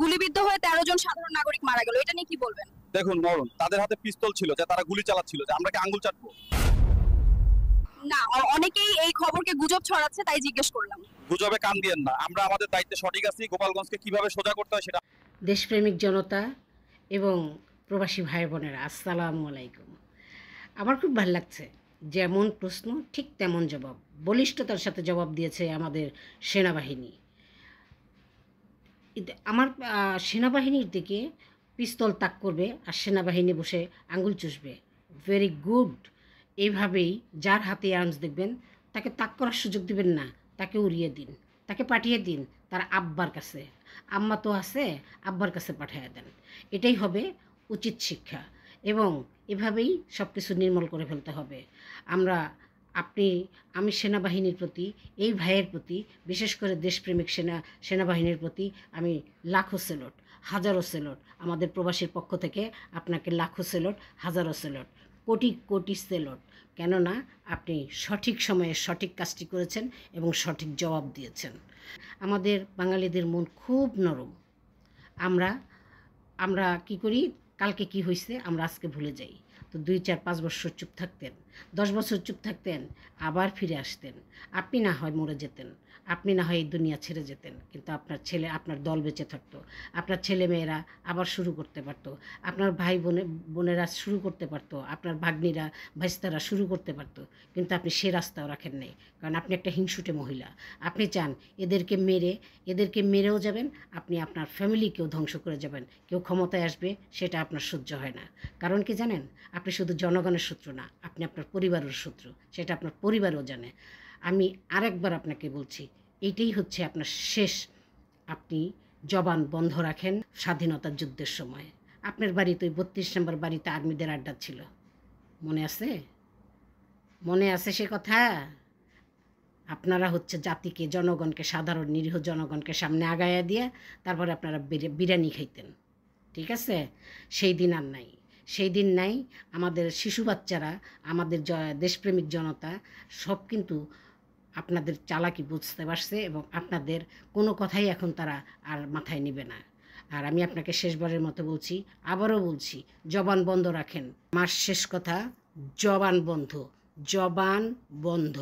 গুলিবিদ্ধ হয়ে 13 জন সাধারণ নাগরিক মারা গেল, এটা নিয়ে কি বলবেন? দেখুন মরণ, তাদের হাতে পিস্তল ছিল, যে তারা গুলি চালাচ্ছিল, যে আমরা কি আঙ্গুল চাটবো? না, অনেকেই এই খবরকে গুজব ছড়াচ্ছে, তাই জিজ্ঞেস করলাম। গুজবে কান দিয়েন না, আমরা আমাদের দায়িত্বে সঠিক আছি। গোপালগঞ্জকে কিভাবে সোজা করতে হয় সেটা। দেশপ্রেমিক জনতা এবং প্রবাসী ভাই বোনেরা, আসসালামু আলাইকুম। আমার খুব ভালো লাগছে, যেমন প্রশ্ন ঠিক তেমন জবাব, বলিষ্ঠতার সাথে জবাব দিয়েছে আমাদের সেনাবাহিনী। আমার সেনাবাহিনীর দিকে পিস্তল তাক করবে আর সেনাবাহিনী বসে আঙ্গুল চুষবে, ভেরি গুড। এইভাবেই যার হাতে আর্মস দেখবেন তাকে তাক করার সুযোগ দিবেন না, তাকে উড়িয়ে দিন, তাকে পাঠিয়ে দিন তার আব্বার কাছে। আম্মা তো আছে, আব্বার কাছে পাঠিয়ে দেন। এটাই হবে উচিত শিক্ষা, এবং এভাবেই সব কিছু নির্মূল করে ফেলতে হবে। আমি সেনাবাহিনীর প্রতি, এই ভাইয়ের প্রতি, বিশেষ করে দেশপ্রেমিক সেনাবাহিনীর প্রতি আমি লাখো সেলট, হাজারো সেলট। আমাদের প্রবাসীর পক্ষ থেকে আপনাকে লাখো সেলট, হাজারো সেলট, কোটি কোটি সেলট। কেননা আপনি সঠিক সময়ে সঠিক কাজটি করেছেন এবং সঠিক জবাব দিয়েছেন। আমাদের বাঙালিদের মন খুব নরম। আমরা কি করি, কালকে কি হয়েছে আমরা আজকে ভুলে যাই। তো 2, 4, 5 বছর চুপ থাকতেন, 10 বছর চুপ থাকতেন, আবার ফিরে আসতেন। আপনি না হয় মরে যেতেন, আপনি না হয় এই দুনিয়া ছেড়ে যেতেন, কিন্তু আপনার দল বেঁচে থাকতো। আপনার ছেলেমেয়েরা আবার শুরু করতে পারতো, আপনার ভাই বোনেরা শুরু করতে পারতো, আপনার ভাগ্নিরা ভাইস্তারা শুরু করতে পারতো। কিন্তু আপনি সে রাস্তাও রাখেন নাই, কারণ আপনি একটা হিংসুটে মহিলা। আপনি চান এদেরকে মেরেও যাবেন, আপনি আপনার ফ্যামিলিকেও ধ্বংস করে যাবেন। কেউ ক্ষমতায় আসবে সেটা আপনার সহ্য হয় না। কারণ কি জানেন, আপনি শুধু জনগণের শত্রু না, আপনি আপনার পরিবারের শত্রু, সেটা আপনার পরিবারও জানে। আমি আরেকবার আপনাকে বলছি, এইটাই হচ্ছে আপনার শেষ। আপনি জবান বন্ধ রাখেন। স্বাধীনতা যুদ্ধের সময় আপনার বাড়িতে, ওই 32 নম্বর বাড়িতে আর্মিদের আড্ডা ছিল, মনে আছে? মনে আছে সে কথা? আপনারা হচ্ছে জাতিকে, জনগণকে, সাধারণ নিরীহ জনগণকে সামনে আগায়া দিয়ে তারপরে আপনারা বিরিয়ানি খাইতেন, ঠিক আছে? সেই দিন আর নাই, সেই দিন নাই। আমাদের শিশু বাচ্চারা, আমাদের দেশপ্রেমিক জনতা সব কিন্তু আপনাদের চালাকি বুঝতে পারছে, এবং আপনাদের কোনো কথাই এখন তারা আর মাথায় নেবে না। আর আমি আপনাকে শেষবারের মতো বলছি, আবারও বলছি, জবান বন্ধ রাখেন। আমার শেষ কথা, জবান বন্ধ, জবান বন্ধ।